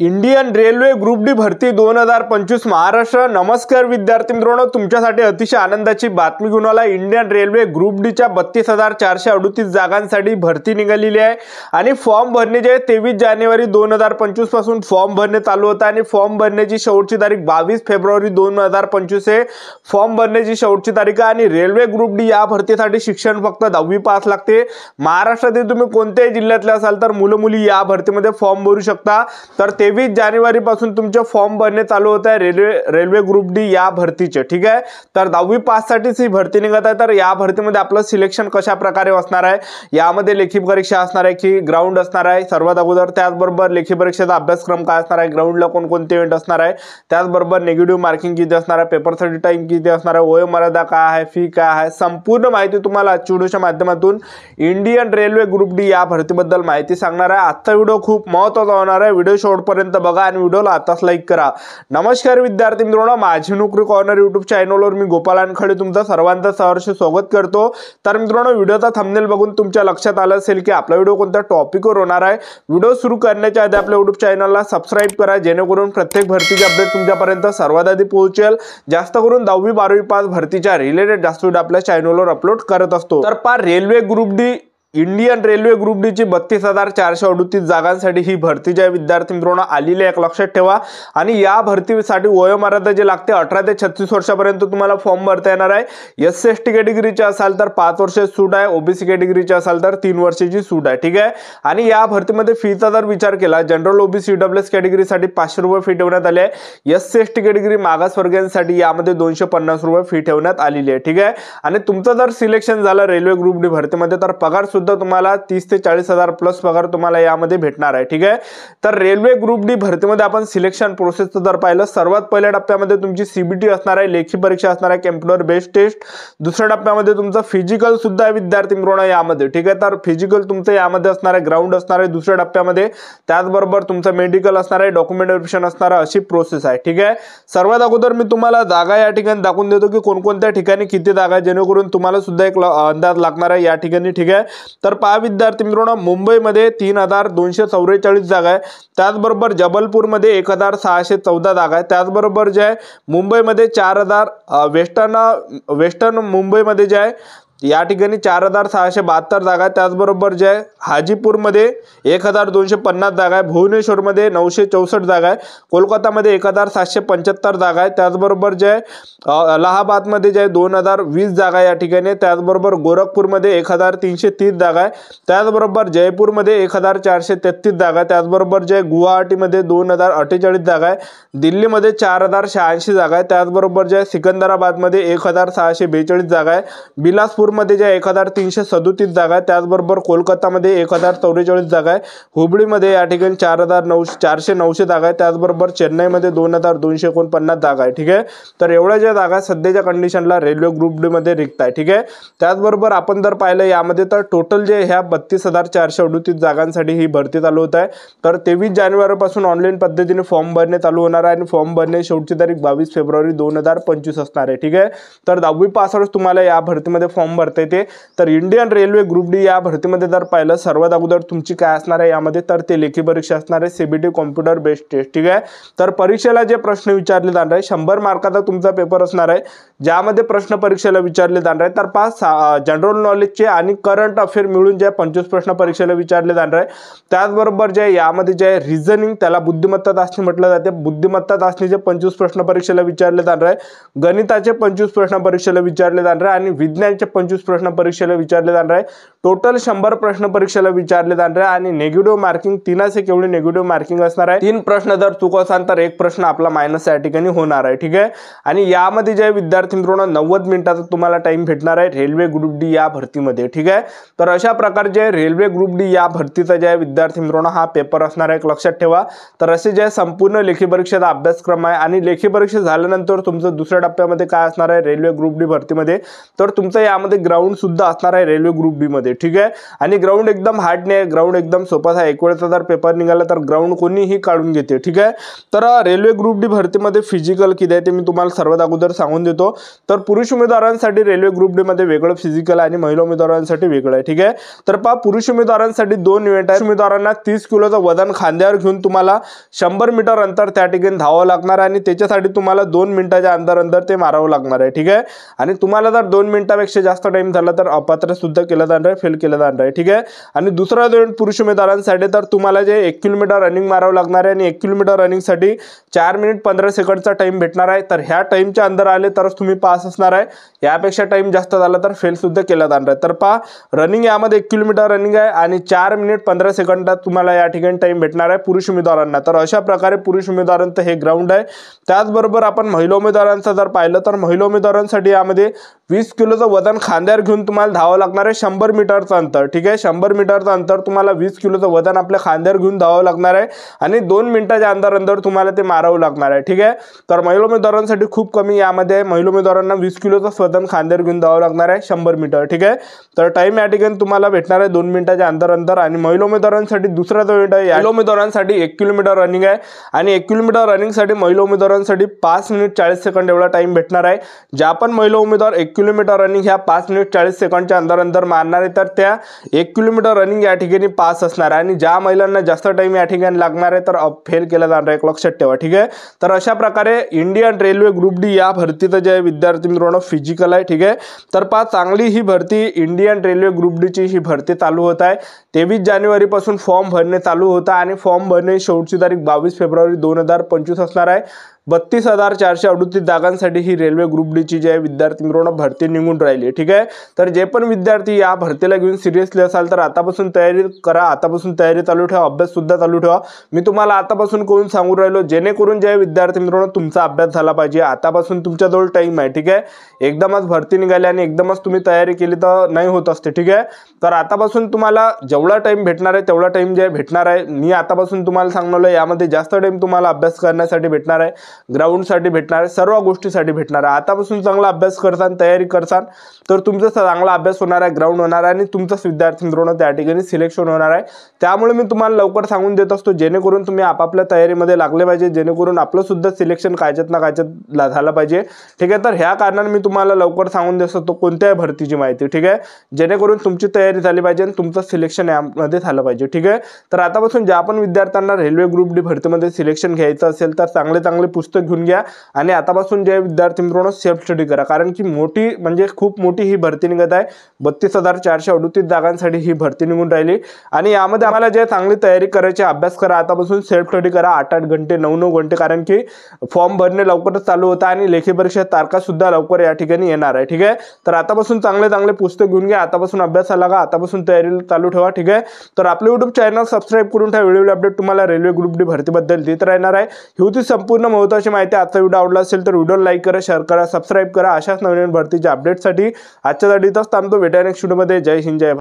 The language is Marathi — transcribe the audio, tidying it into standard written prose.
इंडियन रेल्वे ग्रुप डी भरती 2025 महाराष्ट्र। नमस्कार विद्यार्थी मित्रांनो, तुमच्यासाठी अतिशय आनंदाची बातमी घेऊन आला। इंडियन रेल्वे ग्रुप डी च्या 32,438 जागांसाठी भरती निघालेली आहे आणि फॉर्म भरणे जे 23 जानेवारी 2025 पासून फॉर्म भरणे चालू होता आणि फॉर्म भरण्याची शेवटची तारीख 22 फेब्रुवारी 2025 आहे। फॉर्म भरण्याची शेवटची तारीख आणि रेल्वे ग्रुप डी या भरतीसाठी शिक्षण फक्त 10वी पास लागते। महाराष्ट्रातील तुम्ही कोणत्याही जिल्ह्यातले असाल तर मुलं मुली या भरतीमध्ये फॉर्म भरू शकता। तर 23 जानेवारी पासून तुमचे फॉर्म भरणे चालू होत आहे रेल्वे ग्रुप डी या भरतीचे। ठीक आहे, तर 10वी पास साठीच ही भरती निघत आहे। तर या भरतीमध्ये आपलं सिलेक्शन कशा प्रकारे असणार आहे, यामध्ये लेखी परीक्षा असणार आहे की ग्राउंड असणार आहे सर्वात अगोदर, त्याचबरोबर लेखी परीक्षेचा अभ्यासक्रम काय असणार आहे, ग्राउंडला कोणकोणते इव्हेंट असणार आहे, त्याचबरोबर निगेटिव्ह मार्किंग किती असणार आहे, पेपरसाठी टाइम किती असणार आहे, वयोमर्यादा काय आहे, फी काय आहे, संपूर्ण माहिती तुम्हाला आजच्या व्हिडिओच्या माध्यमातून इंडियन रेल्वे ग्रुप डी या भरतीबद्दल माहिती सांगणार आहे। आजचा व्हिडिओ खूप महत्त्वाचा होणार आहे, व्हिडिओ शेवटपर्यंत बघा आणि व्हिडिओला आताच लाईक करा। नमस्कार विद्यार्थी मित्रांनो, माझी नोकरी कॉर्नर यूट्यूब चॅनलवर मी गोपाल वानखडे तुमचं सर्वांचं सहर्ष स्वागत करतो। तर मित्रांनो, व्हिडिओचा थंबनेल बघून तुमच्या लक्षात आलं असेल की आपला व्हिडिओ कोणत्या टॉपिकवर होणार आहे। व्हिडिओ सुरू करण्याच्या आधी आपल्या यूट्यूब चॅनलला सबस्क्राइब करा, जेणेकरून प्रत्येक भरतीचे अपडेट तुमच्यापर्यंत सर्वात आधी पोहोचेल। जास्त करून 10वी 12वी पास भरतीच्या रिलेटेड जास्त व्हिडिओ आपल्या चॅनलवर अपलोड करत असतो। तर पहा, railway group D Indian railway group D ची 32,438 जागांसाठी ही भरती जी विद्यार्थी मित्रांनो आलेली आहे, लक्षात ठेवा। आणि या भरतीसाठी वयोमर्यादा जे लागते 18 ते 36 वर्षापर्यंत तुम्हाला फॉर्म भरता येणार आहे। SC/ST कॅटेगरीचे असाल तर 5 वर्ष सूट आहे, OBC कॅटेगरीचे असाल तर 3 वर्षाची सूट आहे। ठीक आहे, आणि या भरतीमध्ये फीचा जर विचार केला, जनरल OBC EWS कॅटेगरीसाठी 500 रुपये फी ठेवण्यात आली आहे। SC/ST कॅटेगरी मागासवर्गीयांसाठी यामध्ये 250 रुपये फी ठेवण्यात आलेली आहे। ठीक आहे, आणि तुमचं जर सिलेक्शन झालं रेल्वे ग्रुप डी भरतीमध्ये तर पगार सुद्धा तुम्हाला 30 ते 40 हजार प्लस पगार तुम्हाला यामध्ये भेटणार आहे। ठीक आहे, तर रेल्वे ग्रुप डी भरतीमध्ये आपण सिलेक्शन प्रोसेसचं जर पाहिलं, सर्वात पहिल्या टप्प्यामध्ये तुमची CBT असणार आहे, लेखी परीक्षा असणार आहे, कॉम्प्युटर बेस्ड टेस्ट। दुसऱ्या टप्प्यामध्ये तुमचं फिजिकल सुद्धा आहे विद्यार्थी मित्रांनो यामध्ये। ठीक आहे, तर फिजिकल तुमचं यामध्ये असणार आहे, ग्राउंड असणार आहे दुसऱ्या टप्प्यामध्ये, त्याचबरोबर तुमचं मेडिकल असणार आहे, डॉक्युमेंट व्हेरिफिकेशन असणार आहे, अशी प्रोसेस आहे। ठीक आहे, सर्वात अगोदर मी तुम्हाला जागा या ठिकाणी दाखवून देतो की कोणकोणत्या ठिकाणी किती जागा आहे, जेणेकरून तुम्हाला सुद्धा एक अंदाज लागणार आहे या ठिकाणी। ठीक आहे, तर पहा विद्यार्थी मित्रांनो, मुंबईमध्ये 3,244 जागा आहे, त्याचबरोबर जबलपूरमध्ये 1,614 जागा आहे, त्याचबरोबर जे आहे मुंबईमध्ये 4,000 वेस्टर्न मुंबईमध्ये जे आहे या ठिकाणी 4,672 जागा आहे, त्याचबरोबर जे आहे हाजीपूरमध्ये 1,250 जागा आहे, भुवनेश्वरमध्ये 964 जागा आहे, कोलकातामध्ये 1,775 जागा आहे, त्याचबरोबर जे आहे अलाहाबादमध्ये जे आहे 2,020 जागा या ठिकाणी, त्याचबरोबर गोरखपूरमध्ये 1,330 जागा आहे, त्याचबरोबर जयपूरमध्ये 1,433 जागा आहे, त्याचबरोबर जे गुवाहाटीमध्ये 2,048 जागा आहे, दिल्लीमध्ये 4,086 जागा आहे, त्याचबरोबर जे सिकंदराबादमध्ये 1,642 जागा आहे, बिलासपूर मध्ये जे 1,337 जागा आहे, त्याचबरोबर कोलकातामध्ये 1,044 जागा आहे, हुबळीमध्ये या ठिकाणी 4,900 जागा आहे, त्याचबरोबर चेन्नईमध्ये 2,249 जागा आहे। ठीक आहे, तर एवढ्या ज्या जागा सध्याच्या कंडिशनला रेल्वे ग्रुप डी मध्ये रिक्त आहे। ठीक आहे, त्याचबरोबर आपण जर पाहिलं यामध्ये तर टोटल जे ह्या 32,438 जागांसाठी ही भरती चालू होत आहे। तर 23 जानेवारी पासून ऑनलाईन पद्धतीने फॉर्म भरणे चालू होणार आहे आणि फॉर्म भरणे शेवटची तारीख 22 फेब्रुवारी 2025 असणार आहे। ठीक आहे, तर 10वी पासवरच तुम्हाला या भरतीमध्ये फॉर्म भरता येते। तर इंडियन रेल्वे ग्रुप डी या भरतीमध्ये जर पाहिलं, सर्वात अगोदर तुमची काय असणार आहे यामध्ये, तर ते लेखी परीक्षा असणार आहे, CBT कॉम्प्युटर बेस्ड टेस्ट। ठीक आहे, तर परीक्षेला जे प्रश्न विचारले जाणार आहे 100 मार्काचा तुमचा पेपर असणार आहे, ज्यामध्ये प्रश्न परीक्षेला विचारले जाणार आहे तर 5 जनरल नॉलेजचे आणि करंट अफेअर मिळून जे 25 प्रश्न परीक्षेला विचारले जाणार आहे। त्याचबरोबर जे यामध्ये जे रिझनिंग, त्याला बुद्धिमत्ता चाचणी म्हटलं जाते, बुद्धिमत्ता चाचणीचे 25 प्रश्न परीक्षेला विचारले जाणार आहे, गणिताचे 25 प्रश्न परीक्षेला विचारले जाणार आहे आणि विज्ञानचे 25 प्रश्न परीक्षेला विचारले जाणार आहे। टोटल 100 प्रश्न परीक्षेला विचारले जाणार आहे आणि निगेटिव्ह मार्किंग 3 एवढी निगेटिव्ह मार्किंग असणार आहे। 3 प्रश्न जर चूक असाल तर 1 प्रश्न आपला मायनस या ठिकाणी होणार आहे। ठीक आहे, आणि यामध्ये जे विद्यार्थी मित्रांनो 90 मिनिटाचा तुम्हाला टाइम भेटणार आहे रेल्वे ग्रुप डी या भरतीमध्ये। ठीक आहे, तर अशा प्रकारचे रेल्वे ग्रुप डी या भरतीचा जे विद्यार्थी मित्रांनो हा पेपर असणार आहे, लक्षात ठेवा। तर असे जे संपूर्ण लेखी परीक्षेचा अभ्यासक्रम आहे आणि लेखी परीक्षा झाल्यानंतर तुमचं दुसऱ्या टप्प्यामध्ये काय असणार आहे रेल्वे ग्रुप डी भरतीमध्ये, तर तुमचं यामध्ये ग्राउंड सुद्धा असणार आहे रेल्वे ग्रुप बी मध्ये। मध्ये, ठीक आहे। आणि ग्राउंड एकदम हार्ड नाही, ग्राउंड एकदम सोपा आहे। एक वेळेचा जर पेपर निघाला तर ग्राउंड कोणीही काढून घेते, ठीक आहे। तर रेल्वे ग्रुप डी भरतीमध्ये फिजिकल किती आहे ते मी तुम्हाला सर्वात अगोदर सांगून देतो। तर पुरुष उमेदवारांसाठी रेल्वे ग्रुप डी मध्ये वेगळं फिजिकल आणि महिला उमेदवारांसाठी वेगळं आहे, ठीक आहे। तर पहा, पुरुष उमेदवारांसाठी 2 इव्हेंट आहे। उमेदवारांना 30 किलोचं वजन खांद्यावर घेऊन तुम्हाला 100 मीटर अंतर त्या ठिकाणी धावावं लागणार आहे आणि त्याच्यासाठी तुम्हाला 2 मिनिटाच्या अंतर ते मारावं लागणार आहे, ठीक आहे। आणि तुम्हाला जर 2 मिनिटापेक्षा जास्त टाइम झाला तर अपात्र सुद्धा केलं जाणार आहे, फेल केलं जाणार आहे, ठीक आहे। आणि दुसरा इव्हेंट पुरुष उमेदवारांसाठी तर तुम्हाला जे 1 किलोमीटर रनिंग मारावं लागणार आहे आणि 1 किलोमीटर रनिंगसाठी 4 मिनिट 15 सेकंडचा टाइम भेटणार आहे। तर ह्या टाइमच्या अंदर आले तरच तुम्ही पास असणार आहे, यापेक्षा टाइम जास्त झाला तर फेल सुद्धा केला जाणार आहे। तर पहा, रनिंग यामध्ये 1 किलोमीटर रनिंग आहे आणि 4 मिनिट 15 सेकंदात तुम्हाला या ठिकाणी टाइम भेटणार आहे पुरुष उमेदवारांना। तर अशा प्रकारे पुरुष उमेदवारांचं हे ग्राउंड आहे। त्याचबरोबर आपण महिला उमेदवारांचं जर पाहिलं तर महिला उमेदवारांसाठी यामध्ये 20 किलोचं वजन खांद्यावर घेऊन तुम्हाला धावावं लागणार आहे 100 मीटरचं अंतर, ठीक आहे। 100 मीटरचं अंतर तुम्हाला 20 किलोचं वजन आपल्या खांद्यावर घेऊन धावावं लागणार आहे आणि 2 मिनिटाच्या अंतर तुम्हाला ते मारावं लागणार आहे, ठीक आहे। तर महिला उमेदवारांसाठी खूप कमी यामध्ये महिला उमेदवारांना 20 किलोचं वजन खांद्यावर घेऊन धावावं लागणार आहे 100 मीटर, ठीक आहे। तर टाइम या ठिकाणी तुम्हाला भेटणार आहे 2 मिनिटाच्या अंतर आणि महिला उमेदवारांसाठी दुसरा जो इव्हेंट आहे, महिला उमेदवारांसाठी 1 किलोमीटर रनिंग आहे आणि 1 किलोमीटर रनिंगसाठी महिला उमेदवारांसाठी 5 मिनिट 40 सेकंड एवढा टाइम भेटणार आहे। ज्या पण महिला उमेदवार 1 किलोमीटर रनिंग ह्या 5 मिनिट 40 सेकंडच्या अंतर मारणार आहे तर त्या 1 किलोमीटर रनिंग या ठिकाणी पास असणार आहे आणि ज्या महिलांना जास्त टाइम या ठिकाणी लागणार आहे तर फेल केला जाणार आहे, लक्षात ठेवा, ठीक आहे। तर अशा प्रकारे इंडियन रेल्वे ग्रुप डी या भरतीचं जे विद्यार्थी मित्रांनो फिजिकल आहे, ठीक आहे। तर पहा, चांगली ही भरती इंडियन रेल्वे ग्रुप डी ची ही भरती चालू होत आहे। 23 जानेवारी पासून फॉर्म भरणे चालू होता आणि फॉर्म भरणे शेवटची तारीख 22 फेब्रुवारी 2025 असणार आहे। 32,438 जागांसाठी ही रेल्वे ग्रुप डी ची जी आहे विद्यार्थी मित्रांनो भरती निघून राहिली, ठीक आहे। तर जे पण विद्यार्थी या भरतीला घेऊन सिरियसली असाल तर आतापासून तयारी करा, आतापासून तयारी चालू ठेवा, अभ्यास सुद्धा चालू ठेवा। मी तुम्हाला आतापासून करून सांगू राहिलो जेणेकरून जे विद्यार्थी मित्रांनो तुमचा अभ्यास झाला पाहिजे। आतापासून तुमच्याजवळ टाइम आहे, ठीक आहे। एकदमच भरती निघाली आणि एकदमच तुम्ही तयारी केली तर नाही होत असते, ठीक आहे। तर आतापासून तुम्हाला जेवढा टाइम भेटणार आहे तेवढा टाइम जे भेटणार आहे, मी आतापासून तुम्हाला सांगणार यामध्ये जास्त टाइम तुम्हाला अभ्यास करण्यासाठी भेटणार आहे, ग्राउंड साठी भेटणार आहे, सर्व गोष्टीसाठी भेटणार आहे। आतापासून चांगला अभ्यास करसान, तयारी करसान तर तुमचा चांगला अभ्यास होणार आहे, ग्राउंड होणार आहे आणि तुमचाच विद्यार्थी मित्रांनो त्या ठिकाणी सिलेक्शन होणार आहे। त्यामुळे मी तुम्हाला लवकर सांगून देत असतो जेणेकरून तुम्ही आपापल्या तयारीमध्ये लागले पाहिजे, जेणेकरून आपलं सुद्धा सिलेक्शन कायच्यात ना कायच्यात झालं पाहिजे, ठीक आहे। तर ह्या कारणाने मी तुम्हाला लवकर सांगून देत असतो कोणत्याही भरतीची माहिती, ठीक आहे, जेणेकरून तुमची तयारी झाली पाहिजे आणि तुमचं सिलेक्शन यामध्ये झालं पाहिजे, ठीक आहे। तर आतापासून ज्या पण विद्यार्थ्यांना रेल्वे ग्रुप डी भरतीमध्ये सिलेक्शन घ्यायचं असेल तर चांगले पुस्तक घेऊन घ्या आणि आतापासून जे विद्यार्थी मित्रांनो सेल्फ स्टडी करा, कारण की मोठी म्हणजे खूप मोठी ही भरती निघत आहे। 32,438 जागांसाठी ही भरती निघून राहिली आणि यामध्ये आम्हाला जे चांगली तयारी करायची, अभ्यास करा, आतापासून सेल्फ स्टडी करा 8-8 घंटे 9-9 घंटे, कारण की फॉर्म भरणे लवकरच चालू होता आणि लेखी परीक्षा तारखा सुद्धा लवकर या ठिकाणी येणार आहे, ठीक आहे। तर आतापासून चांगले पुस्तक घेऊन घ्या, आतापासून अभ्यासाला लागा, आतापासून तयारी चालू ठेवा, ठीक आहे। तर आपले YouTube चॅनल सबस्क्राइब करून ठेवा, व्हिडिओ अपडेट तुम्हाला रेल्वे ग्रुप डी भरतीबद्दल देत राहणार आहे। ही होती संपूर्ण महत्त्वाची माहिती। आजचा व्हिडिओ आवडला असेल तर व्हिडिओ लाईक करा, शेअर करा, सबस्क्राइब करा। अशाच नवीन भरतीच्या अपडेटसाठी आजच्यासाठी इथंच थांबतो, भेटूया नेक्स्ट व्हिडिओमध्ये। जय हिंद, जय भारत।